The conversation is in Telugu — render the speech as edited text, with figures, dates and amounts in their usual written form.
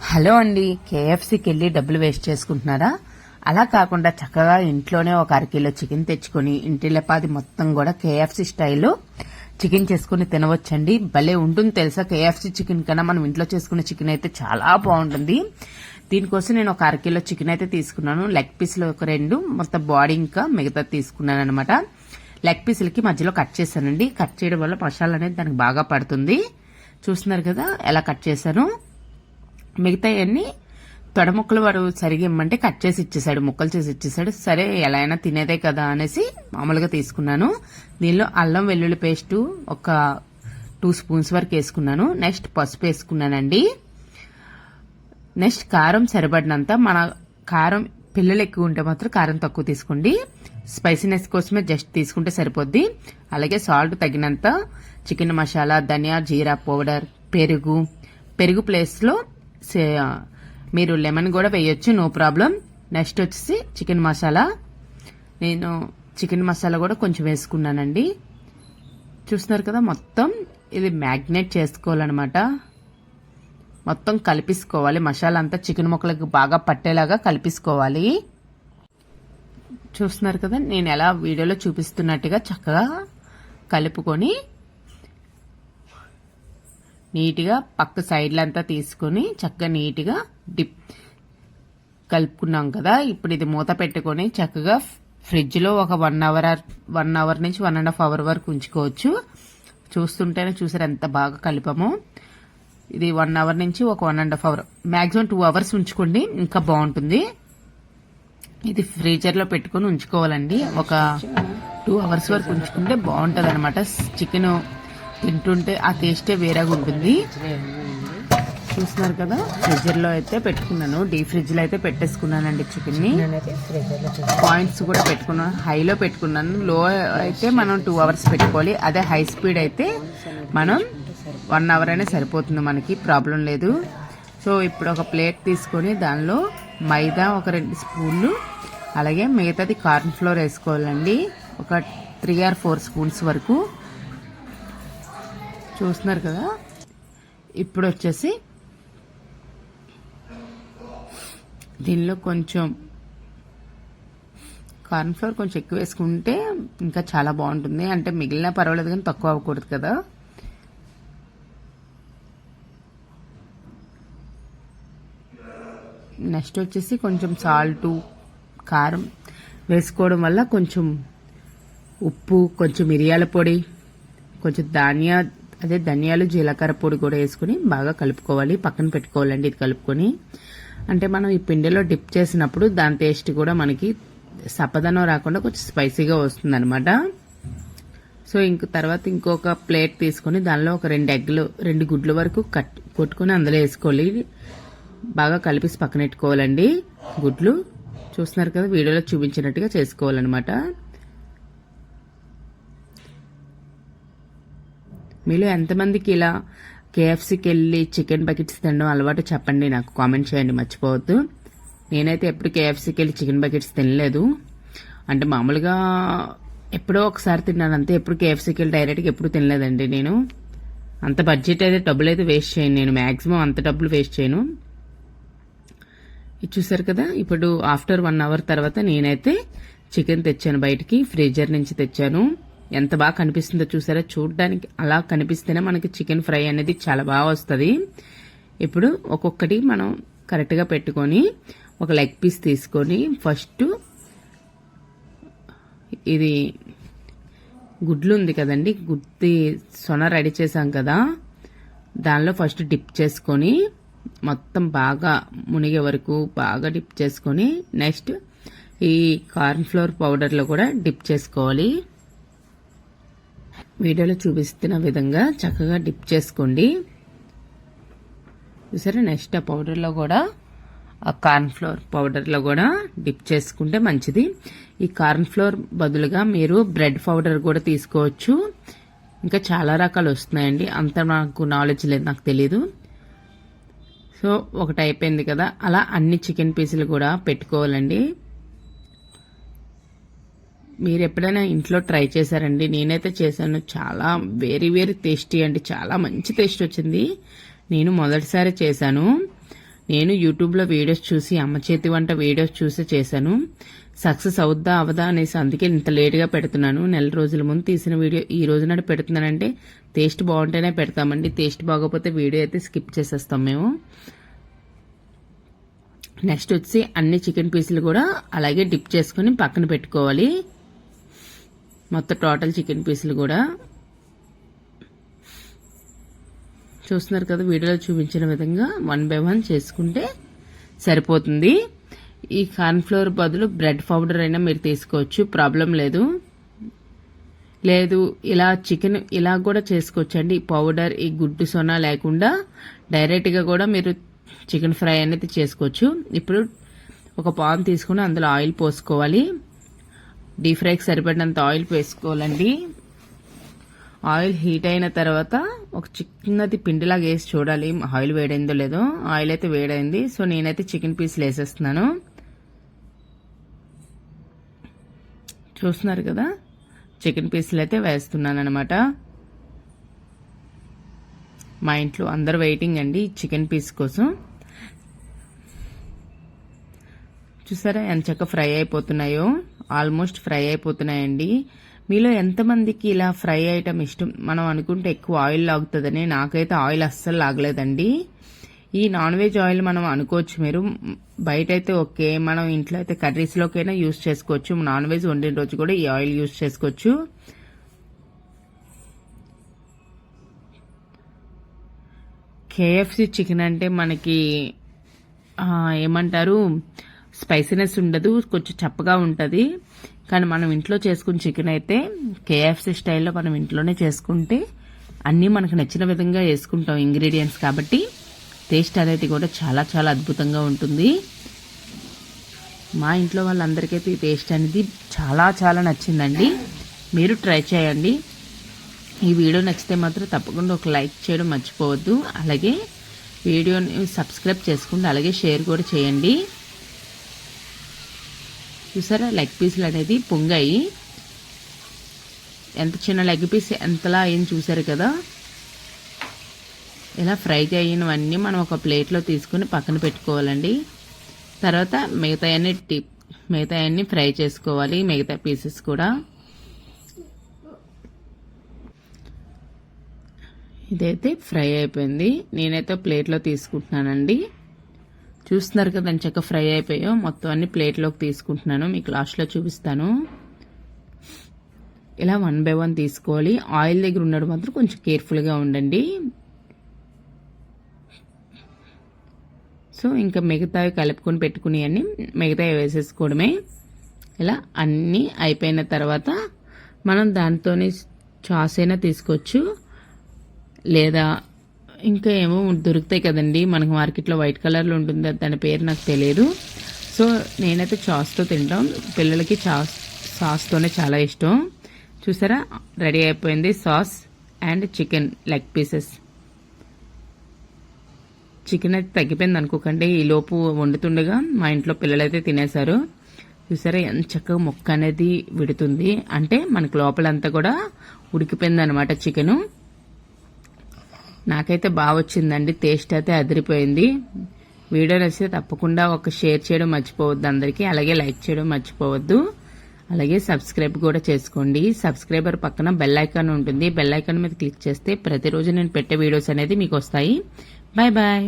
హలో అండి, కేఎఫ్సీకి వెళ్ళి డబ్బులు వేస్ట్ చేసుకుంటున్నారా? అలా కాకుండా చక్కగా ఇంట్లోనే ఒక అరకిలో చికెన్ తెచ్చుకొని ఇంటిల్లపాది మొత్తం కూడా కేఎఫ్సీ స్టైల్లో చికెన్ చేసుకుని తినవచ్చండి. భలే ఉంటుంది తెలుసా. కేఎఫ్సీ చికెన్ కన్నా మనం ఇంట్లో చేసుకునే చికెన్ అయితే చాలా బాగుంటుంది. దీనికోసం నేను ఒక అరకిలో చికెన్ అయితే తీసుకున్నాను. లెగ్ పీసులు ఒక 2, మొత్తం బాడీ ఇంకా మిగతా తీసుకున్నాను అనమాట. లెగ్ పీసులకి మధ్యలో కట్ చేశానండి. కట్ చేయడం వల్ల మసాలా అనేది దానికి బాగా పడుతుంది. చూస్తున్నారు కదా ఎలా కట్ చేశాను. మిగతా అన్ని తొడ ముక్కలు వాడు సరిగా ఇమ్మంటే కట్ చేసి ఇచ్చేసాడు, ముక్కలు చేసి ఇచ్చేసాడు. సరే ఎలా అయినా తినేదే కదా అనేసి మామూలుగా తీసుకున్నాను. దీనిలో అల్లం వెల్లుల్లి పేస్ట్ ఒక 2 స్పూన్స్ వరకు వేసుకున్నాను. నెక్స్ట్ పసుపు వేసుకున్నానండి. నెక్స్ట్ కారం సరిపడినంత. మన కారం పిల్లలు ఎక్కువ ఉంటే మాత్రం కారం తక్కువ తీసుకోండి. స్పైసీనెస్ కోసమే జస్ట్ తీసుకుంటే సరిపోద్ది. అలాగే సాల్ట్ తగినంత, చికెన్ మసాలా, ధనియా జీరా పౌడర్, పెరుగు ప్లేస్లో మీరు లెమన్ కూడా వేయొచ్చు, నో ప్రాబ్లం. నెక్స్ట్ వచ్చేసి చికెన్ మసాలా. నేను చికెన్ మసాలా కూడా కొంచెం వేసుకున్నానండి. చూస్తున్నారు కదా, మొత్తం ఇది మ్యాగ్నేట్ చేసుకోవాలన్నమాట. మొత్తం కలిపేసుకోవాలి. మసాలా అంతా చికెన్ ముక్కలకు బాగా పట్టేలాగా కలిపేసుకోవాలి. చూస్తున్నారు కదా, నేను ఎలా వీడియోలో చూపిస్తున్నట్టుగా చక్కగా కలుపుకొని నీట్గా పక్క సైడ్లంతా తీసుకొని చక్కగా నీట్గా కలుపుకున్నాం కదా. ఇప్పుడు ఇది మూత పెట్టుకొని చక్కగా ఫ్రిడ్జ్లో ఒక 1 అవర్ నుంచి 1.5 అవర్ వరకు ఉంచుకోవచ్చు. చూస్తుంటేనే చూసారు ఎంత బాగా కలిపామో. ఇది 1 అవర్ నుంచి ఒక 1.5 అవర్, మ్యాక్సిమం 2 అవర్స్ ఉంచుకోండి, ఇంకా బాగుంటుంది. ఇది ఫ్రీజర్లో పెట్టుకొని ఉంచుకోవాలండి. ఒక 2 అవర్స్ వరకు ఉంచుకుంటే బాగుంటుంది అనమాట. చికెన్ తింటుంటే ఆ టేస్టే వేరేగా ఉంటుంది. చూస్తున్నారు కదా, ఫ్రిడ్జర్లో అయితే పెట్టుకున్నాను. డీప్ ఫ్రిడ్జ్ లో అయితే పెట్టేసుకున్నానండి చికెన్ ని. పాయింట్స్ కూడా పెట్టుకున్నాను. హైలో పెట్టుకున్నాను. లో అయితే మనం 2 అవర్స్ పెట్టుకోవాలి. అదే హై స్పీడ్ అయితే మనం 1 అవర్ అయినా సరిపోతుంది, మనకి ప్రాబ్లం లేదు. సో ఇప్పుడు ఒక ప్లేట్ తీసుకొని దానిలో మైదా ఒక 2 స్పూన్లు, అలాగే మిగతాది కార్న్ ఫ్లోర్ వేసుకోవాలండి. ఒక 3 or 4 స్పూన్స్ వరకు. చూస్తున్నారు కదా, ఇప్పుడు వచ్చేసి దీనిలో కొంచెం కార్న్ ఫ్లోర్ కొంచెం ఎక్కువ వేసుకుంటే ఇంకా చాలా బాగుంటుంది. అంటే మిగిలిన పర్వాలేదు కానీ తక్కువ అవ్వకూడదు కదా. నెక్స్ట్ వచ్చేసి కొంచెం సాల్ట్, కారం వేసుకోవడం వల్ల కొంచెం ఉప్పు, కొంచెం మిరియాల పొడి, కొంచెం ధనియాలు జీలకర్ర పొడి కూడా వేసుకుని బాగా కలుపుకోవాలి. పక్కన పెట్టుకోవాలండి. ఇది కలుపుకొని అంటే మనం ఈ పిండిలో డిప్ చేసినప్పుడు దాని టేస్ట్ కూడా మనకి సప్పదనం రాకుండా కొంచెం స్పైసీగా వస్తుంది అనమాట. సో తర్వాత ఇంకొక ప్లేట్ తీసుకుని దానిలో ఒక 2 గుడ్ల వరకు కొట్టుకుని అందులో వేసుకోవాలి. బాగా కలిపేసి పక్కన పెట్టుకోవాలండి గుడ్లు. చూస్తున్నారు కదా, వీడియోలో చూపించినట్టుగా చేసుకోవాలన్నమాట. మీలో ఎంతమందికి ఇలా కేఎఫ్సీకి వెళ్ళి చికెన్ బకెట్స్ తినడం అలవాటు చెప్పండి, నాకు కామెంట్ చేయండి, మర్చిపోవద్దు. నేనైతే ఎప్పుడు కేఎఫ్సీకి వెళ్ళి చికెన్ బకెట్స్ తినలేదు. అంటే మామూలుగా ఎప్పుడో ఒకసారి తిన్నాను అంతే. ఎప్పుడు కేఎఫ్సీకి వెళ్ళి డైరెక్ట్గా ఎప్పుడు తినలేదండి నేను. అంత బడ్జెట్ అయితే డబ్బులు అయితే వేస్ట్ చేయను నేను, మ్యాక్సిమం అంత డబ్బులు వేస్ట్ చేయను. ఇది చూసారు కదా, ఇప్పుడు ఆఫ్టర్ 1 అవర్ తర్వాత నేనైతే చికెన్ తెచ్చాను బయటికి. ఫ్రీజర్ నుంచి తెచ్చాను. ఎంత బాగా కనిపిస్తుందో చూసారా. చూడడానికి అలా కనిపిస్తేనే మనకి చికెన్ ఫ్రై అనేది చాలా బాగా వస్తుంది. ఇప్పుడు ఒక్కొక్కటి మనం కరెక్ట్గా పెట్టుకొని ఒక లెగ్ పీస్ తీసుకొని ఫస్ట్ ఇది గుడ్లు ఉంది కదండి, గుడ్డి సొన రెడీ చేసాం కదా, దానిలో ఫస్ట్ డిప్ చేసుకొని మొత్తం బాగా మునిగే వరకు బాగా డిప్ చేసుకొని నెక్స్ట్ ఈ కార్న్ ఫ్లోర్ పౌడర్లో కూడా డిప్ చేసుకోవాలి. వీడియోలో చూపిస్తున్న విధంగా చక్కగా డిప్ చేసుకోండి. చూసారా, నెక్స్ట్ ఆ పౌడర్లో కూడా ఆ కార్న్ ఫ్లోర్ పౌడర్లో కూడా డిప్ చేసుకుంటే మంచిది. ఈ కార్న్ ఫ్లోర్ బదులుగా మీరు బ్రెడ్ పౌడర్ కూడా తీసుకోవచ్చు. ఇంకా చాలా రకాలు వస్తున్నాయండి, అంత నాకు నాలెడ్జ్ లేదు, నాకు తెలీదు. సో ఒకటి అయిపోయింది కదా, అలా అన్ని చికెన్ పీసులు కూడా పెట్టుకోవాలండి. మీరు ఎప్పుడైనా ఇంట్లో ట్రై చేశారండి? నేనైతే చేశాను. చాలా వెరీ టేస్టీ అండి, చాలా మంచి టేస్ట్ వచ్చింది. నేను మొదటిసారి చేశాను. నేను యూట్యూబ్లో వీడియోస్ చూసి అమ్మ చేతి వంట వీడియోస్ చూసి చేశాను. సక్సెస్ అవుద్దా అవదా అనేసి అందుకే ఇంత లేట్గా పెడుతున్నాను. నెల రోజుల ముందు తీసిన వీడియో ఈ రోజు నాడు పెడుతున్నానంటే టేస్ట్ బాగుంటేనే పెడతామండి. టేస్ట్ బాగోకపోతే వీడియో అయితే స్కిప్ చేసేస్తాం మేము. నెక్స్ట్ వచ్చి అన్ని చికెన్ పీసులు కూడా అలాగే డిప్ చేసుకుని పక్కన పెట్టుకోవాలి. మొత్తం టోటల్ చికెన్ పీసులు కూడా చూస్తున్నారు కదా, వీడియోలో చూపించిన విధంగా 1 by 1 చేసుకుంటే సరిపోతుంది. ఈ కార్న్ఫ్లోర్ బదులు బ్రెడ్ పౌడర్ అయినా మీరు తీసుకోవచ్చు, ప్రాబ్లం లేదు. ఇలా చికెన్ ఇలా కూడా చేసుకోవచ్చండి. ఈ పౌడర్ ఈ గుడ్డు సొనా లేకుండా డైరెక్ట్గా కూడా మీరు చికెన్ ఫ్రై అనేది చేసుకోవచ్చు. ఇప్పుడు ఒక పాన్ తీసుకుని అందులో ఆయిల్ పోసుకోవాలి. డీప్ ఫ్రైకి సరిపడినంత ఆయిల్ వేసుకోవాలండి. ఆయిల్ హీట్ అయిన తర్వాత ఒక చిన్నది పిండిలాగా వేసి చూడాలి ఆయిల్ వేడైందో లేదో. ఆయిల్ అయితే వేడైంది. సో నేనైతే చికెన్ పీసులు వేసేస్తున్నాను. చూస్తున్నారు కదా, చికెన్ పీసులు అయితే వేస్తున్నాను అనమాట. మా ఇంట్లో అందరు వెయిటింగ్ అండి చికెన్ పీస్ కోసం. చూసారా ఎంత చక్కగా ఫ్రై అయిపోతున్నాయో, ఆల్మోస్ట్ ఫ్రై అయిపోతున్నాయండి. మీలో ఎంతమందికి ఇలా ఫ్రై ఐటమ్ ఇష్టం? మనం అనుకుంటే ఎక్కువ ఆయిల్ లాగుతుందని, నాకైతే ఆయిల్ అస్సలు లాగలేదండి. ఈ నాన్ వెజ్ ఆయిల్ మనం అనుకోవచ్చు, మీరు బయట అయితే ఓకే, మనం ఇంట్లో అయితే కర్రీస్లోకైనా యూజ్ చేసుకోవచ్చు. నాన్ వెజ్ వండిన రోజు కూడా ఈ ఆయిల్ యూజ్ చేసుకోవచ్చు. KFC చికెన్ అంటే మనకి ఏమంటారు, స్పైసీనెస్ ఉండదు, కొంచెం చప్పగా ఉంటుంది. కానీ మనం ఇంట్లో చేసుకున్న చికెన్ అయితే KFC స్టైల్లో మనం ఇంట్లోనే చేసుకుంటే అన్నీ మనకు నచ్చిన విధంగా వేసుకుంటాం ఇంగ్రీడియంట్స్, కాబట్టి టేస్ట్ అనేది కూడా చాలా చాలా అద్భుతంగా ఉంటుంది. మా ఇంట్లో వాళ్ళందరికైతే ఈ టేస్ట్ అనేది చాలా చాలా నచ్చిందండి. మీరు ట్రై చేయండి. ఈ వీడియో నచ్చితే మాత్రం తప్పకుండా ఒక లైక్ చేయడం మర్చిపోవద్దు. అలాగే వీడియోని సబ్స్క్రైబ్ చేసుకోండి, అలాగే షేర్ కూడా చేయండి. చూసారా లెగ్ పీసులు అనేది పొంగాయి. ఎంత చిన్న లెగ్ పీస్ ఎంతలా అయింది చూసారు కదా. ఇలా ఫ్రై అయినవన్నీ మనం ఒక ప్లేట్లో తీసుకుని పక్కన పెట్టుకోవాలండి. తర్వాత మిగతా అన్ని ఫ్రై చేసుకోవాలి, మిగతా పీసెస్ కూడా. ఇదైతే ఫ్రై అయిపోయింది. నేనైతే ప్లేట్లో తీసుకుంటున్నానండి. చూస్తున్నారు కదా దాని చక్కగా ఫ్రై అయిపోయాయో. మొత్తం అన్ని ప్లేట్లోకి తీసుకుంటున్నాను, మీకు లాస్ట్లో చూపిస్తాను. ఇలా 1 by 1 తీసుకోవాలి. ఆయిల్ దగ్గర ఉండడం మాత్రం కొంచెం కేర్ఫుల్గా ఉండండి. సో ఇంకా మిగతావి కలుపుకొని పెట్టుకుని అన్ని మిగతావి వేసేసుకోవడమే. ఇలా అన్నీ అయిపోయిన తర్వాత మనం దాంతోని సాస్ అయినా తీసుకోవచ్చు, లేదా ఇంకా ఏమో దొరుకుతాయి కదండి మనకు మార్కెట్లో, వైట్ కలర్లో ఉంటుంది, దాని పేరు నాకు తెలియదు. సో నేనైతే సాస్తో తింటాం, పిల్లలకి సాస్తోనే చాలా ఇష్టం. చూసారా రెడీ అయిపోయింది sauce and chicken leg pieces. Chicken అయితే తగ్గిపోయింది అనుకోకండి, ఈ లోపు వండుతుండగా మా ఇంట్లో పిల్లలైతే తినేశారు. చూసారా ఎంత చక్కగా ముక్క అనేది విడుతుంది, అంటే మనకు లోపలంతా కూడా ఉడికిపోయింది అనమాట చికెను. నాకైతే బాగా వచ్చిందండి, టేస్ట్ అయితే అదిరిపోయింది. వీడియో నచ్చితే తప్పకుండా ఒక షేర్ చేయడం మర్చిపోవద్దు అందరికీ, అలాగే లైక్ చేయడం మర్చిపోవద్దు. అలాగే సబ్స్క్రైబ్ కూడా చేసుకోండి. సబ్స్క్రైబర్ పక్కన బెల్ ఐకాన్ ఉంటుంది, బెల్ ఐకాన్ మీద క్లిక్ చేస్తే ప్రతిరోజు నేను పెట్టే వీడియోస్ అనేది మీకు వస్తాయి. Bye bye.